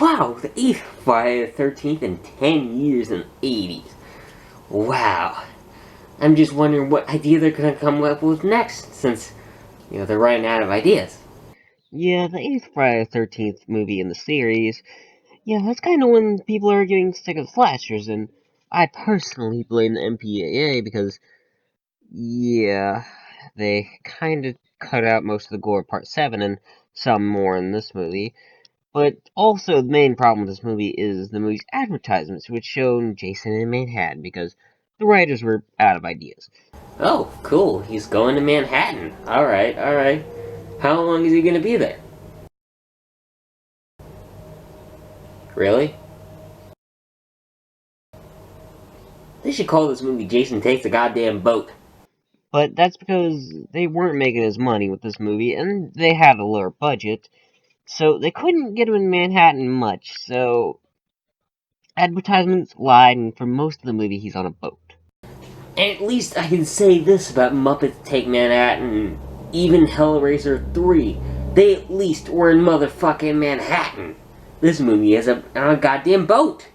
Wow, the 8th Friday the 13th in 10 years in the 80s. Wow. I'm just wondering what idea they're gonna come up with next, since, they're running out of ideas. Yeah, the 8th Friday the 13th movie in the series, yeah, that's kind of when people are getting sick of slashers, and I personally blame the MPAA because, yeah, they kind of cut out most of the gore in Part 7 and some more in this movie. But also, the main problem with this movie is the movie's advertisements, which showed Jason in Manhattan because the writers were out of ideas. Oh, cool, he's going to Manhattan. Alright, alright. How long is he gonna be there? Really? They should call this movie Jason Takes a Goddamn Boat. But that's because they weren't making as money with this movie, and they had a lower budget, so they couldn't get him in Manhattan much, so advertisements lied, and for most of the movie he's on a boat. And at least I can say this about Muppets Take Manhattan, even Hellraiser 3. They at least were in motherfucking Manhattan. This movie is on a goddamn boat.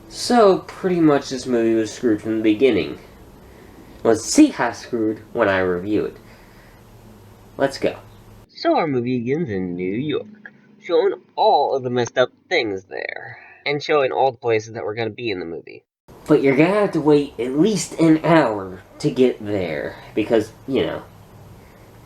So, pretty much this movie was screwed from the beginning. Let's see how screwed when I review it. Let's go. So our movie begins in New York, showing all of the messed up things there, and showing all the places that were going to be in the movie. But you're gonna have to wait at least an hour to get there, because,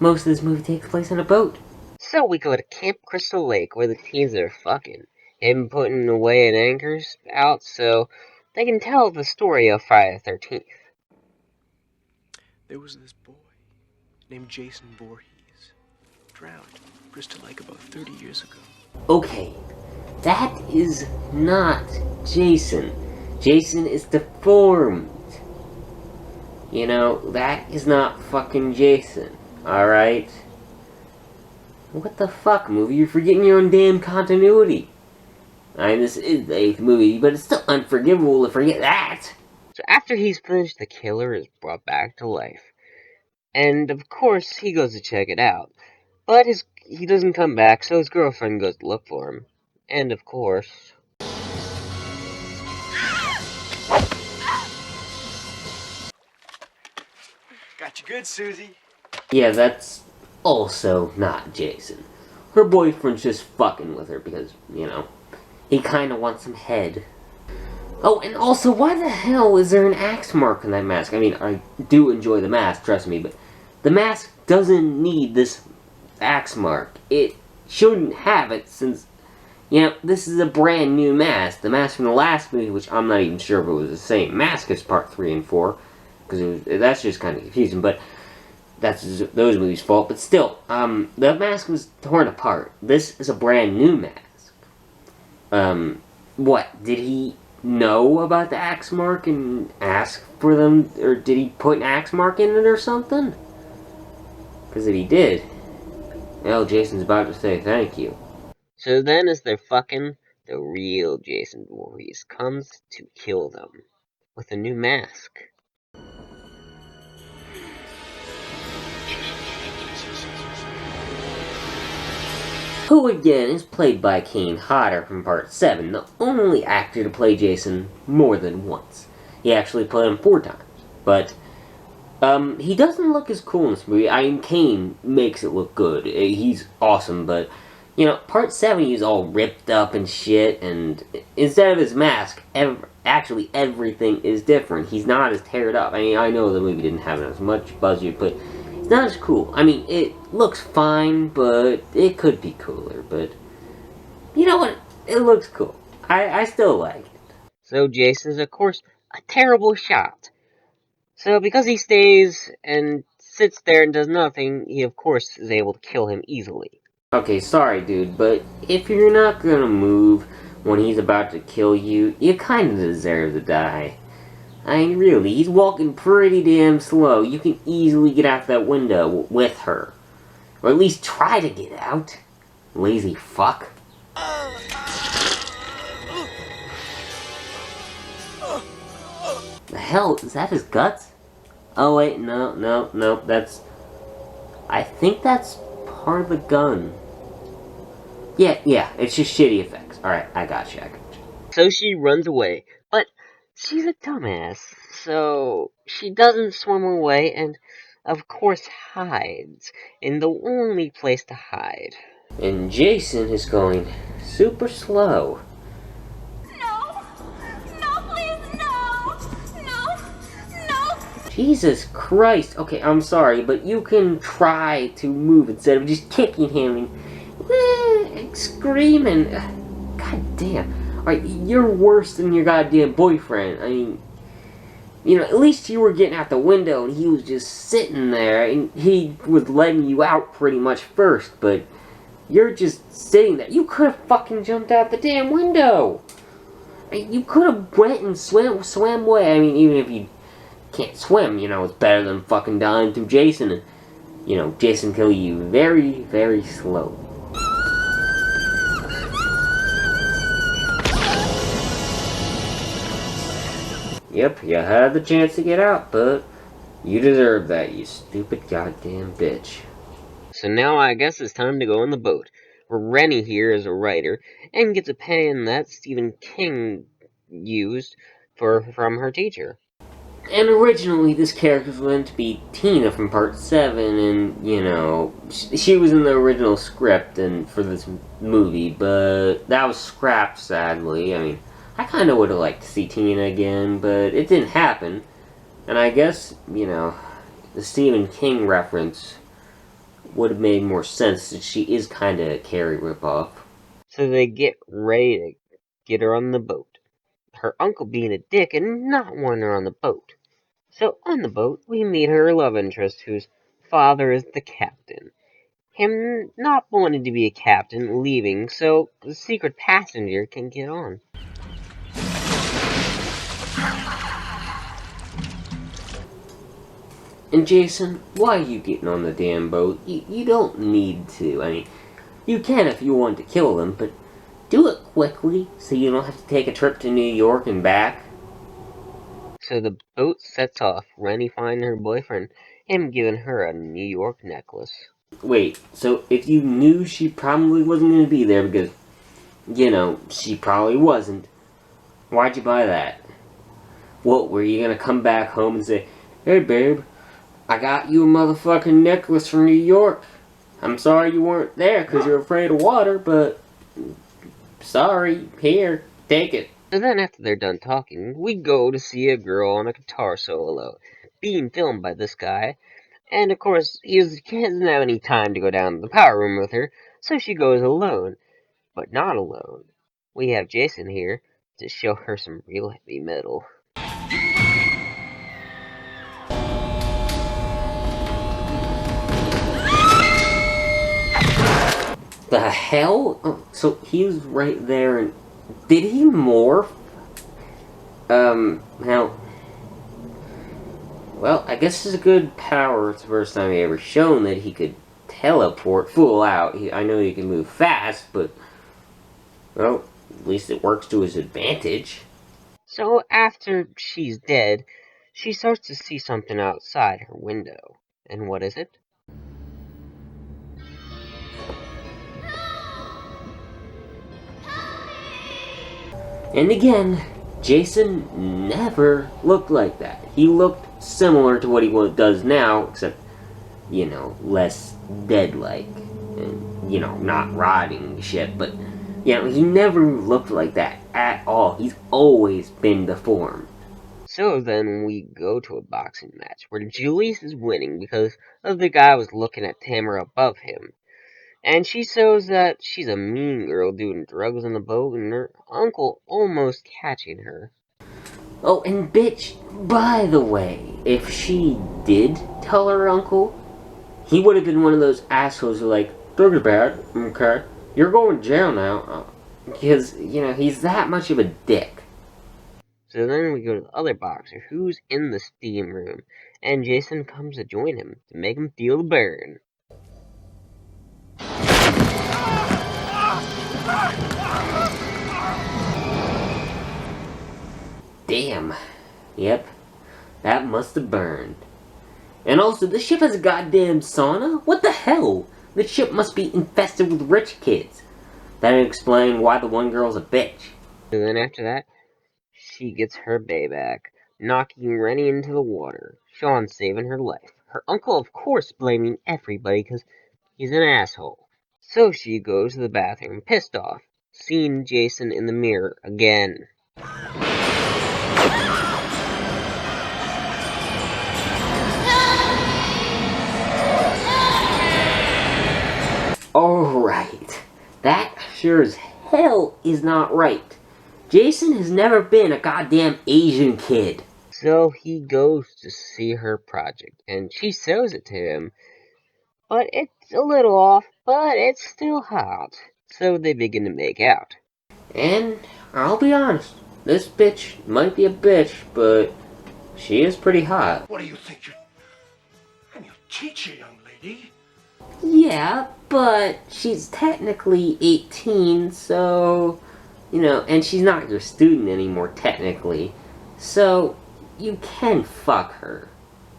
most of this movie takes place on a boat. So we go to Camp Crystal Lake, where the teens are fucking, and putting away an anchors out so they can tell the story of Friday the 13th. There was this boy named Jason Voorhees, drowned in Crystal Lake about 30 years ago. Okay, that is not Jason. Jason is deformed. That is not fucking Jason. Alright? What the fuck, movie? You're forgetting your own damn continuity. I mean, this is the 8th movie, but it's still unforgivable to forget that. So after he's finished, the killer is brought back to life. And of course, he goes to check it out. But he doesn't come back, so his girlfriend goes to look for him. And of course... Got you good, Susie. Yeah, that's also not Jason. Her boyfriend's just fucking with her because, he kinda wants some head. Oh, and also, why the hell is there an axe mark on that mask? I mean, I do enjoy the mask, trust me, but the mask doesn't need this axe mark. It shouldn't have it since, this is a brand new mask. The mask from the last movie, which I'm not even sure if it was the same mask as part 3 and 4, because that's just kind of confusing, but that's those movies' fault. But still, the mask was torn apart. This is a brand new mask. What, did he know about the axe mark and ask for them, or did he put an axe mark in it or something? Because if he did, Jason's about to say thank you. So then as they're fucking, the real Jason Voorhees comes to kill them with a new mask. Who again is played by Kane Hodder from Part 7, the only actor to play Jason more than once. He actually played him 4 times, but he doesn't look as cool in this movie. I mean, Kane makes it look good. He's awesome, but, Part 7 he's all ripped up and shit, and instead of his mask, actually everything is different. He's not as teared up. I mean, I know the movie didn't have as much budget, but it's not as cool. I mean, it looks fine, but it could be cooler, but you know what? It looks cool. I still like it. So Jason's, of course, a terrible shot. So because he stays and sits there and does nothing, he of course is able to kill him easily. Okay, sorry dude, but if you're not gonna move when he's about to kill you, you kinda deserve to die. I mean, really, he's walking pretty damn slow. You can easily get out that window with her. Or at least try to get out. Lazy fuck. The hell? Is that his guts? Oh wait, no, that's... I think that's part of the gun. Yeah, it's just shitty effects. Alright, I got you. So she runs away, but she's a dumbass, so she doesn't swim away and, of course, hides in the only place to hide. And Jason is going super slow. No! No, please, no! No! No! Jesus Christ. Okay, I'm sorry, but you can try to move instead of just kicking him and screaming. God damn. Alright, you're worse than your goddamn boyfriend. I mean, you know, at least you were getting out the window and he was just sitting there and he was letting you out pretty much first, but you're just sitting there. You could have fucking jumped out the damn window. You could have went and swam away. I mean, even if you can't swim, you know, it's better than fucking dying through Jason and, you know, Jason kill you very, very slow. Yep, you had the chance to get out, but you deserve that, you stupid goddamn bitch. So now I guess it's time to go on the boat, where Rennie here is a writer, and gets a pen that Stephen King used from her teacher. And originally, this character was meant to be Tina from Part 7, and, you know, she was in the original script and for this movie, but that was scrapped, sadly. I mean, I kind of would have liked to see Tina again, but it didn't happen. And I guess, you know, the Stephen King reference would have made more sense since she is kind of a Carrie ripoff. So they get ready to get her on the boat. Her uncle being a dick and not wanting her on the boat. So on the boat, we meet her love interest, whose father is the captain. Him not wanting to be a captain, leaving so the secret passenger can get on. And Jason, why are you getting on the damn boat? You don't need to. I mean, you can if you want to kill them, but do it quickly so you don't have to take a trip to New York and back. So the boat sets off, Rennie finding her boyfriend, him giving her a New York necklace. Wait, so if you knew she probably wasn't going to be there because, you know, she probably wasn't, why'd you buy that? What, were you going to come back home and say, hey babe, I got you a motherfucking necklace from New York. I'm sorry you weren't there because you're afraid of water, but sorry, here, take it. So then after they're done talking, we go to see a girl on a guitar solo, being filmed by this guy. And of course, he doesn't have any time to go down to the power room with her, so she goes alone. But not alone. We have Jason here to show her some real heavy metal. The hell? Oh, so he was right there and... Did he morph? Now... Well, I guess it's a good power. It's the first time he ever shown that he could teleport full out. I know he can move fast, but... Well, at least it works to his advantage. So after she's dead, she starts to see something outside her window. And what is it? And again, Jason never looked like that. He looked similar to what he does now, except, you know, less dead-like. And, you know, not rotting shit, but, you know, he never looked like that at all. He's always been deformed. So then we go to a boxing match where Julius is winning because of the guy was looking at Tamara above him. And she shows that she's a mean girl doing drugs on the boat and her uncle almost catching her. Oh, and bitch, by the way, if she did tell her uncle, he would have been one of those assholes who like, took it bad, okay, you're going to jail now. Because, you know, he's that much of a dick. So then we go to the other boxer who's in the steam room, and Jason comes to join him to make him feel the burn. Damn. Yep. That must have burned. And also, the ship has a goddamn sauna? What the hell? The ship must be infested with rich kids. That'd explain why the one girl's a bitch. And then after that, she gets her bay back, knocking Rennie into the water, Sean saving her life. Her uncle, of course, blaming everybody because he's an asshole. So she goes to the bathroom, pissed off, seeing Jason in the mirror again. Alright, that sure as hell is not right. Jason has never been a goddamn Asian kid. So he goes to see her project, and she shows it to him. But it's a little off, but it's still hot. So they begin to make out. And I'll be honest, this bitch might be a bitch, but she is pretty hot. What do you think? I'm your teacher, young lady. Yeah, but she's technically 18, so, and she's not your student anymore, technically. So, you can fuck her.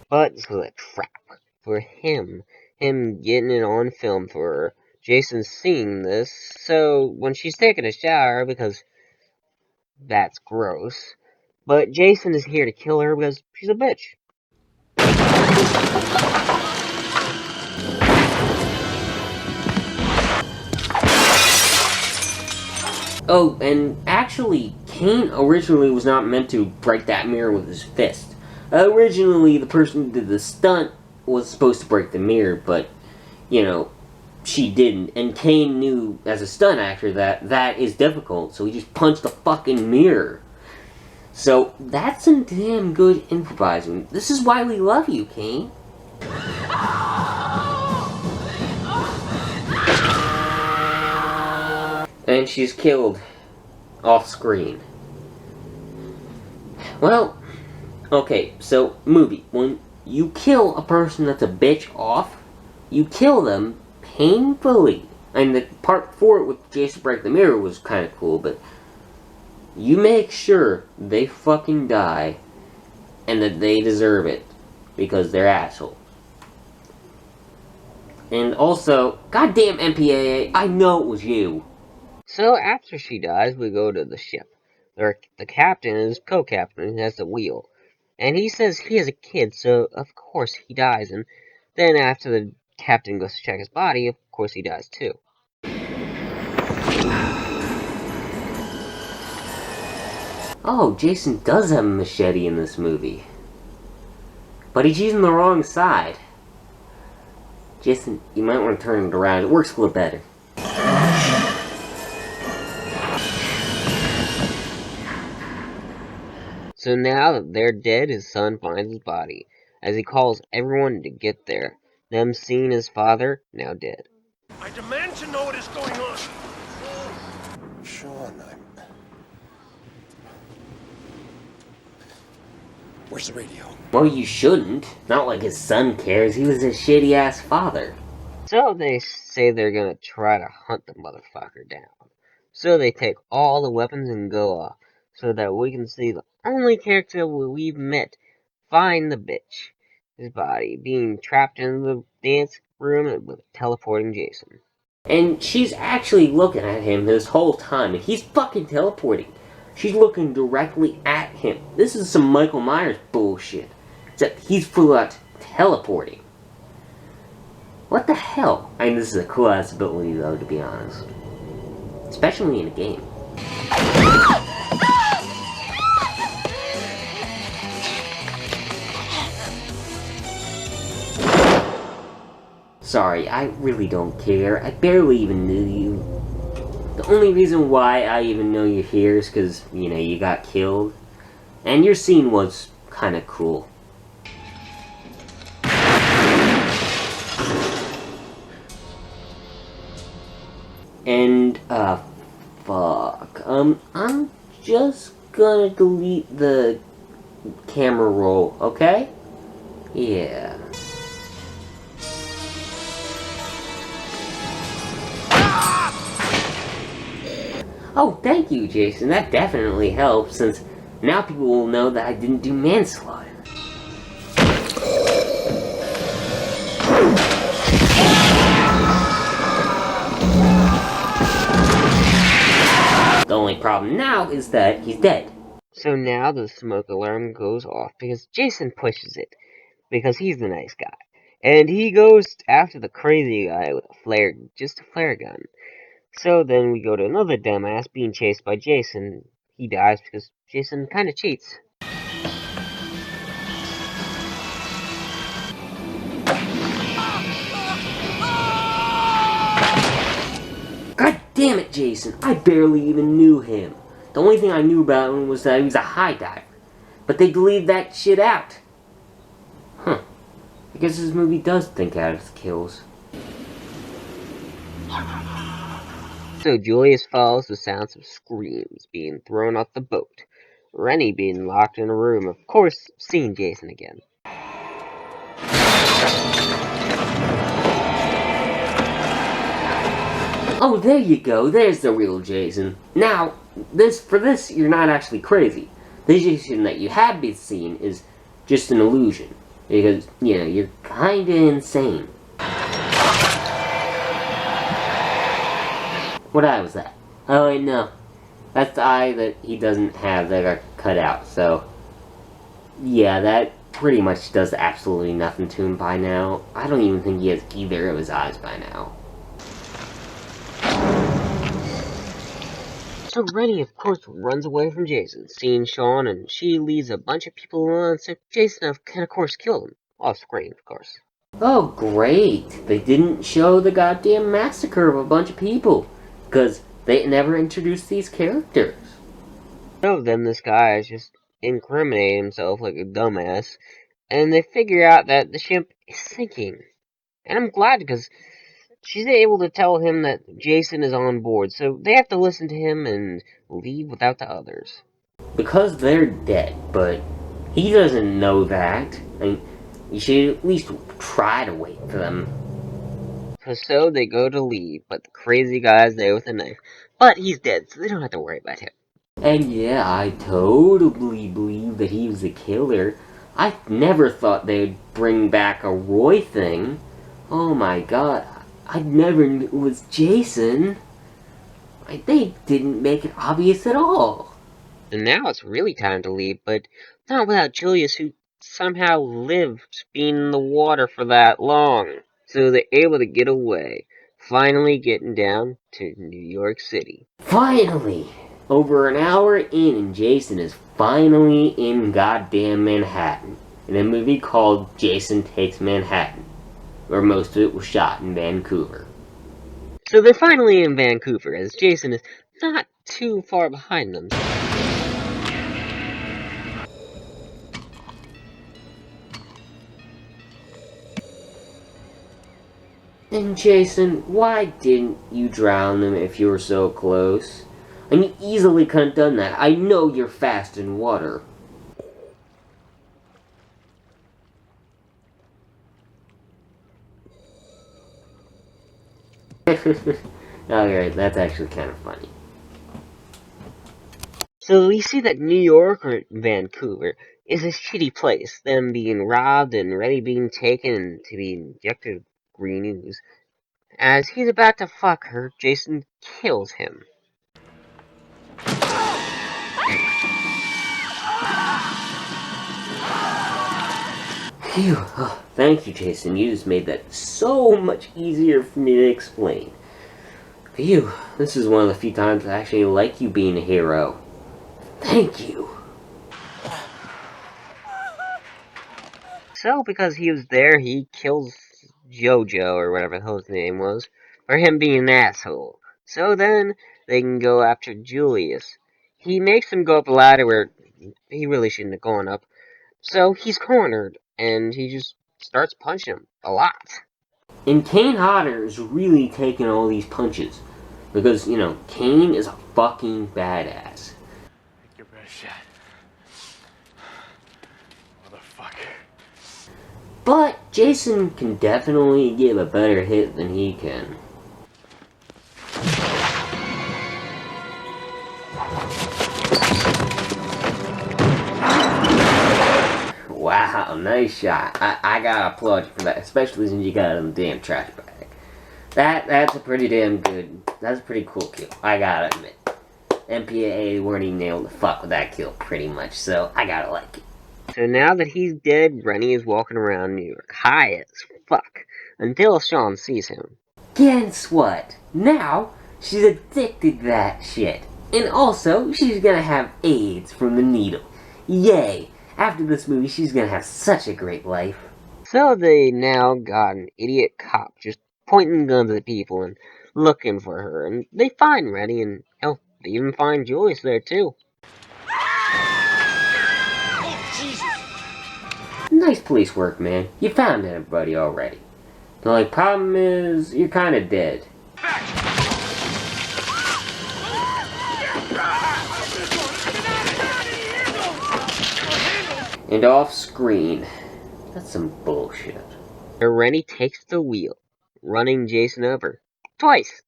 But this was a trap for him getting it on film for her. Jason's seeing this, so when she's taking a shower, because that's gross, but Jason is here to kill her because she's a bitch. Oh, and actually, Kane originally was not meant to break that mirror with his fist. Originally, the person who did the stunt was supposed to break the mirror, but, she didn't. And Kane knew, as a stunt actor, that is difficult, so he just punched the fucking mirror. So, that's some damn good improvising. This is why we love you, Kane. And she's killed off screen. Well, okay, so movie. When you kill a person that's a bitch off, you kill them painfully. And the part 4 with Jason Break the Mirror was kind of cool, but you make sure they fucking die and that they deserve it because they're assholes. And also, goddamn MPAA, I know it was you. So after she dies, we go to the ship. The captain is co-captain, he has the wheel. And he says he has a kid, so of course he dies. And then after the captain goes to check his body, of course he dies too. Oh, Jason does have a machete in this movie. But he's using the wrong side. Jason, you might want to turn it around. It works a little better. So now that they're dead, his son finds his body, as he calls everyone to get there. Them seeing his father, now dead. I demand to know what is going on. Sean, Where's the radio? Well, you shouldn't. Not like his son cares. He was a shitty-ass father. So they say they're gonna try to hunt the motherfucker down. So they take all the weapons and go off, so that we can see the only character we've met find the bitch. His body being trapped in the dance room with teleporting Jason. And she's actually looking at him this whole time, and he's fucking teleporting. She's looking directly at him. This is some Michael Myers bullshit. Except he's full out teleporting. What the hell? I mean, this is a cool ass ability though, to be honest. Especially in a game. Sorry, I really don't care. I barely even knew you. The only reason why I even know you're here is because, you got killed. And your scene was kind of cool. And, fuck. I'm just gonna delete the camera roll, okay? Yeah. Oh, thank you, Jason. That definitely helps, since now people will know that I didn't do manslaughter. problem now is that he's dead. So now the smoke alarm goes off because Jason pushes it, because he's the nice guy. And he goes after the crazy guy with just a flare gun. So then we go to another dumbass being chased by Jason. He dies because Jason kinda cheats. God damn it, Jason. I barely even knew him. The only thing I knew about him was that he was a high diver. But they deleted that shit out. Huh. I guess this movie does think out its kills. So Julius follows the sounds of screams being thrown off the boat. Rennie being locked in a room, of course, seeing Jason again. Oh, there you go. There's the real Jason. Now, for this, you're not actually crazy. The Jason that you have been seeing is just an illusion. Because, you're kinda insane. What eye was that? Oh, wait, no. That's the eye that he doesn't have that got cut out, so... Yeah, that pretty much does absolutely nothing to him by now. I don't even think he has either of his eyes by now. So Rennie, of course, runs away from Jason, seeing Sean, and she leads a bunch of people alone, so Jason can, of course, kill them. Off screen, of course. Oh, great. They didn't show the goddamn massacre of a bunch of people. Because they never introduced these characters. So then this guy is just incriminating himself like a dumbass, and they figure out that the ship is sinking. And I'm glad because she's able to tell him that Jason is on board, so they have to listen to him and leave without the others. Because they're dead, but he doesn't know that. I mean, you should at least try to wait for them. So they go to leave, but the crazy guy's there with a knife. But he's dead, so they don't have to worry about him. And yeah, I totally believe that he was the killer. I never thought they'd bring back a Roy thing. Oh my god, I never knew it was Jason. They didn't make it obvious at all. And now it's really time to leave, but not without Julius, who somehow lived being in the water for that long. So they're able to get away, finally getting down to New York City. Finally! Over an hour in and Jason is finally in goddamn Manhattan. In a movie called Jason Takes Manhattan, where most of it was shot in Vancouver. So they're finally in Vancouver, as Jason is not too far behind them. And Jason, why didn't you drown them if you were so close? And you easily could have done that. I know you're fast in water. Alright, that's actually kind of funny. So we see that New York, or Vancouver, is a shitty place. Them being robbed and Reddy being taken to be injected with green ooze. As he's about to fuck her, Jason kills him. Phew. Oh, thank you, Jason. You just made that so much easier for me to explain. Phew. This is one of the few times I actually like you being a hero. Thank you. So, because he was there, he kills Jojo, or whatever the hell his name was, for him being an asshole. So then, they can go after Julius. He makes him go up a ladder where he really shouldn't have gone up. So he's cornered, and he just starts punching him a lot. And Kane Hodder is really taking all these punches. Because, Kane is a fucking badass. Take your best shot. Motherfucker. But Jason can definitely give a better hit than he can. Wow, nice shot. I gotta applaud you for that, especially since you got it in the damn trash bag. That's a pretty damn good, that's a pretty cool kill, I gotta admit. MPAA weren't even able to fuck with that kill pretty much, so I gotta like it. So now that he's dead, Rennie is walking around New York high as fuck until Sean sees him. Guess what? Now, she's addicted to that shit. And also, she's gonna have AIDS from the needle. Yay! After this movie, she's gonna have such a great life. So they now got an idiot cop just pointing guns at people and looking for her, and they find Rennie, and hell, they even find Joyce there too. Nice police work, man. You found everybody already. The only problem is, you're kinda dead. And off screen. That's some bullshit. And Rennie takes the wheel, running Jason over. Twice!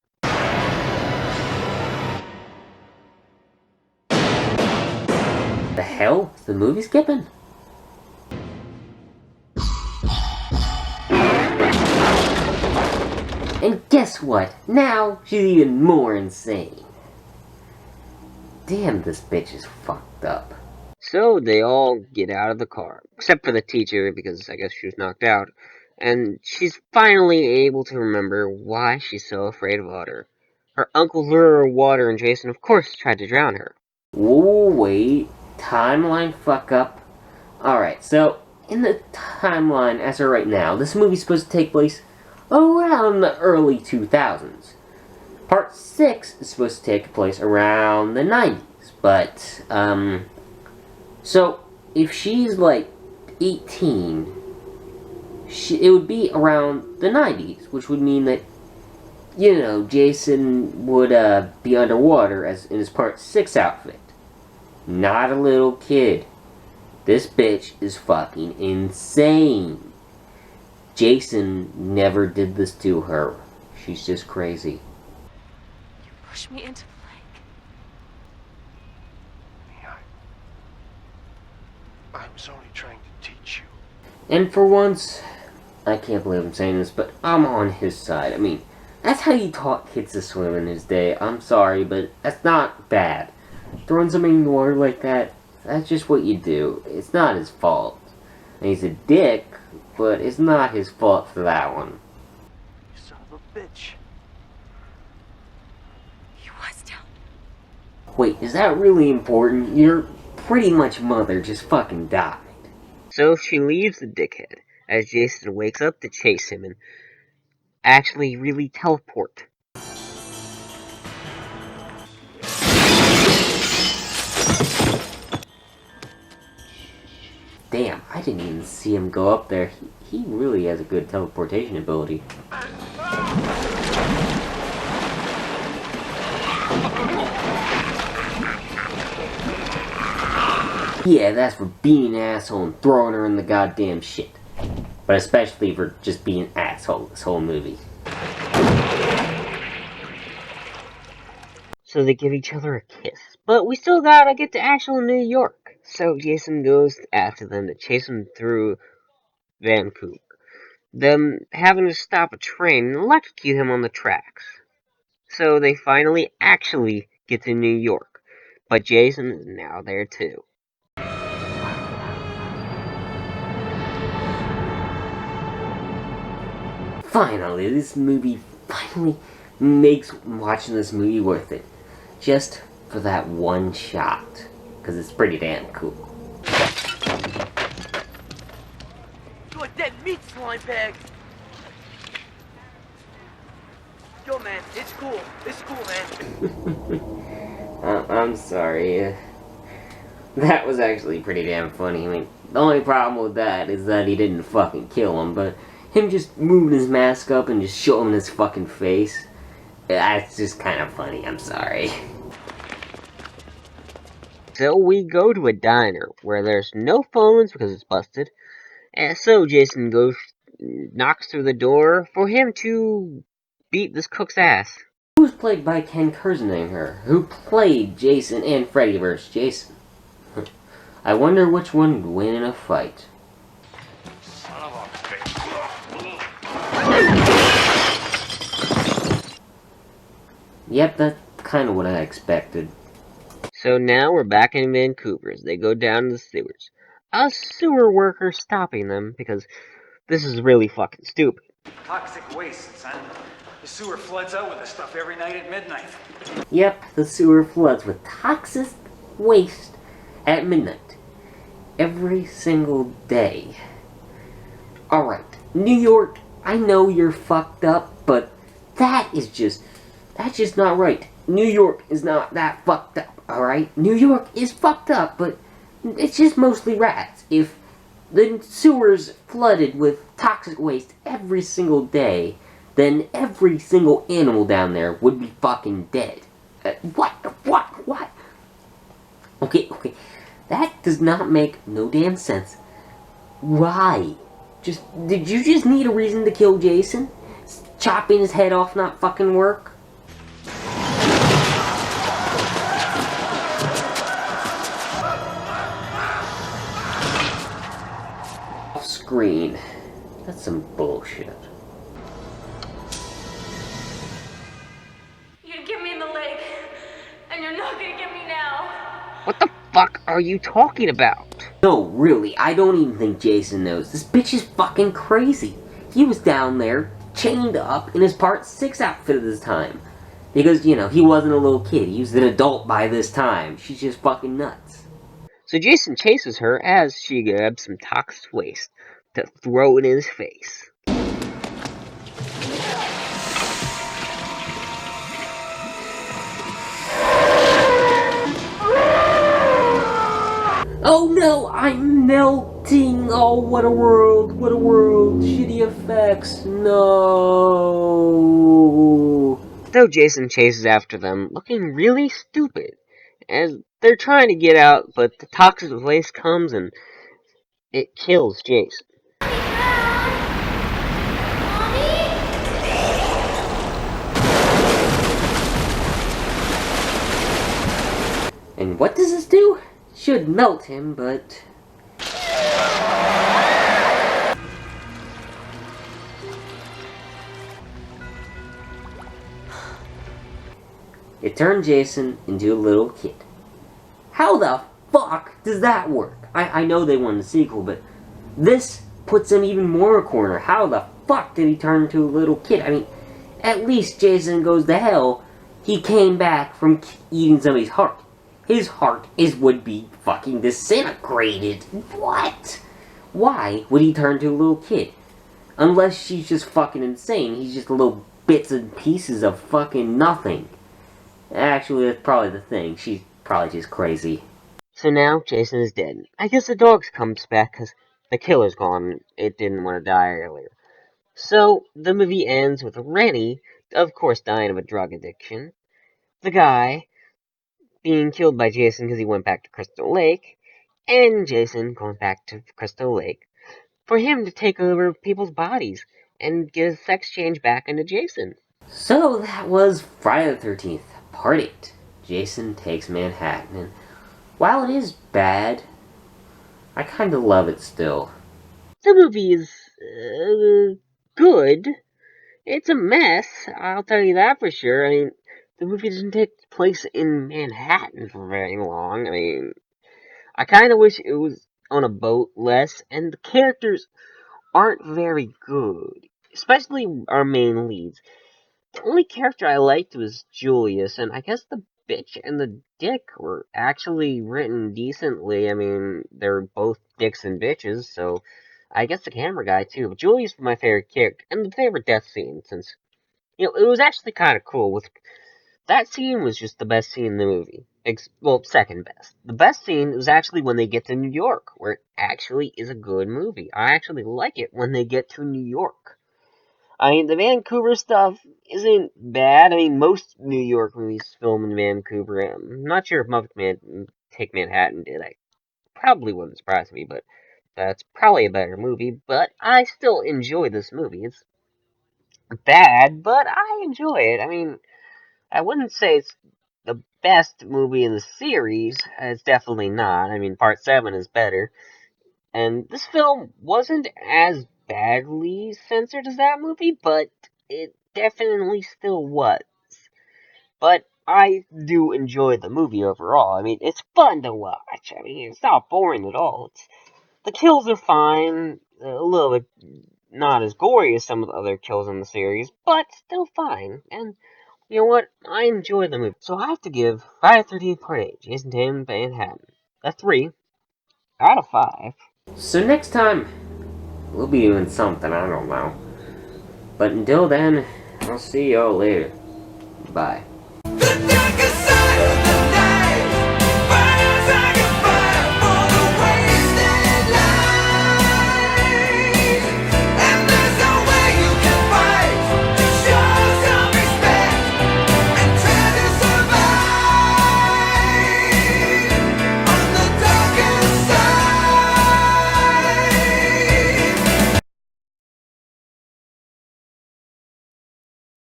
The hell? Is the movie skipping? And guess what? Now she's even more insane. Damn, this bitch is fucked up. So they all get out of the car, except for the teacher, because I guess she was knocked out, and she's finally able to remember why she's so afraid of water. Her uncle lured her water, and Jason, of course, tried to drown her. Whoa, wait. Timeline fuck up. Alright, so, in the timeline as of right now, this movie's supposed to take place around the early 2000s. Part 6 is supposed to take place around the 90s, but, so, if she's like 18, it would be around the 90s, which would mean that, you know, Jason would be underwater as in his Part 6 outfit. Not a little kid. This bitch is fucking insane. Jason never did this to her. She's just crazy. You pushed me into the lake. I was only trying to teach you. And for once, I can't believe I'm saying this, but I'm on his side. I mean, that's how he taught kids to swim in his day. I'm sorry, but that's not bad. Throwing something in the water like that, that's just what you do. It's not his fault. And he's a dick, but it's not his fault for that one. You son of a bitch. He was down. Wait, is that really important? Your pretty much mother just fucking died. So she leaves the dickhead, as Jason wakes up to chase him and actually really teleport. Damn, I didn't even see him go up there. He really has a good teleportation ability. Yeah, that's for being an asshole and throwing her in the goddamn shit. But especially for just being an asshole this whole movie. So they give each other a kiss. But we still gotta get to actual New York. So Jason goes after them to chase them through Vancouver. Them having to stop a train and electrocute him on the tracks. So they finally actually get to New York. But Jason is now there too. Finally, this movie finally makes watching this movie worth it. Just for that one shot. Because it's pretty damn cool. You a dead meat slime bag. Yo, man, it's cool. It's cool, man. I'm sorry. That was actually pretty damn funny. I mean, the only problem with that is that he didn't fucking kill him, but him just moving his mask up and just showing his fucking face, that's just kind of funny. I'm sorry. So we go to a diner where there's no phones because it's busted. And so Jason knocks through the door for him to beat this cook's ass. Who was played by Ken Kirshner, who played Jason and Freddy vs. Jason. I wonder which one would win in a fight. Son of a bitch. Yep, that's kind of what I expected. So now we're back in Vancouver as they go down to the sewers. A sewer worker stopping them because this is really fucking stupid. Toxic waste, son. The sewer floods out with this stuff every night at midnight. Yep, the sewer floods with toxic waste at midnight. Every single day. Alright, New York, I know you're fucked up, but that's just not right. New York is not that fucked up, alright? New York is fucked up, but it's just mostly rats. If the sewers flooded with toxic waste every single day, then every single animal down there would be fucking dead. What? Okay. That does not make no damn sense. Why? Did you just need a reason to kill Jason? Chopping his head off not fucking work? Off screen. That's some bullshit. You get me in the leg, and you're not gonna get me now. What the fuck are you talking about? No, really, I don't even think Jason knows. This bitch is fucking crazy. He was down there, chained up, in his Part 6 outfit at this time. Because, he wasn't a little kid. He was an adult by this time. She's just fucking nuts. So Jason chases her as she grabs some toxic waste to throw it in his face. Oh no, I'm melting! Oh, what a world, shitty effects, no! So Jason chases after them, looking really stupid, as they're trying to get out, but the toxic waste comes and it kills Jason. And what does this do? Should melt him, but... It turned Jason into a little kid. How the fuck does that work? I know they wanted a sequel, but this puts him even more a corner. How the fuck did he turn into a little kid? I mean, at least Jason Goes to Hell, he came back from eating somebody's heart. His heart would be fucking disintegrated. What? Why would he turn to a little kid? Unless she's just fucking insane. He's just little bits and pieces of fucking nothing. Actually, that's probably the thing. She's probably just crazy. So now Jason is dead. I guess the dog comes back because the killer's gone. It didn't want to die earlier. So the movie ends with Rennie, of course, dying of a drug addiction. The guy being killed by Jason because he went back to Crystal Lake, and Jason going back to Crystal Lake for him to take over people's bodies and get his sex change back into Jason. So that was Friday the 13th, Part 8. Jason Takes Manhattan. And while it is bad, I kind of love it still. The movie is good. It's a mess, I'll tell you that for sure. I mean, the movie doesn't take place in Manhattan for very long. I mean, I kind of wish it was on a boat less, and the characters aren't very good, especially our main leads. The only character I liked was Julius, and I guess the bitch and the dick were actually written decently. I mean, they're both dicks and bitches, so I guess the camera guy too. But Julius was my favorite character, and the favorite death scene, since it was actually kind of cool. With that scene was just the best scene in the movie. Well, second best. The best scene was actually when they get to New York, where it actually is a good movie. I actually like it when they get to New York. I mean, the Vancouver stuff isn't bad. I mean, most New York movies film in Vancouver. I'm not sure if Muppet Take Manhattan did. I probably wouldn't surprise me, but that's probably a better movie. But I still enjoy this movie. It's bad, but I enjoy it. I mean, I wouldn't say it's the best movie in the series. It's definitely not. I mean, Part 7 is better. And this film wasn't as badly censored as that movie, but it definitely still was. But I do enjoy the movie overall. I mean, it's fun to watch. I mean, it's not boring at all. The kills are fine, a little bit not as gory as some of the other kills in the series, but still fine. And you know what? I enjoy the movie. So I have to give Friday the 13th Part 8, Jason Tatum Manhattan, a 3 out of 5. So next time, we'll be doing something, I don't know. But until then, I'll see y'all later. Bye.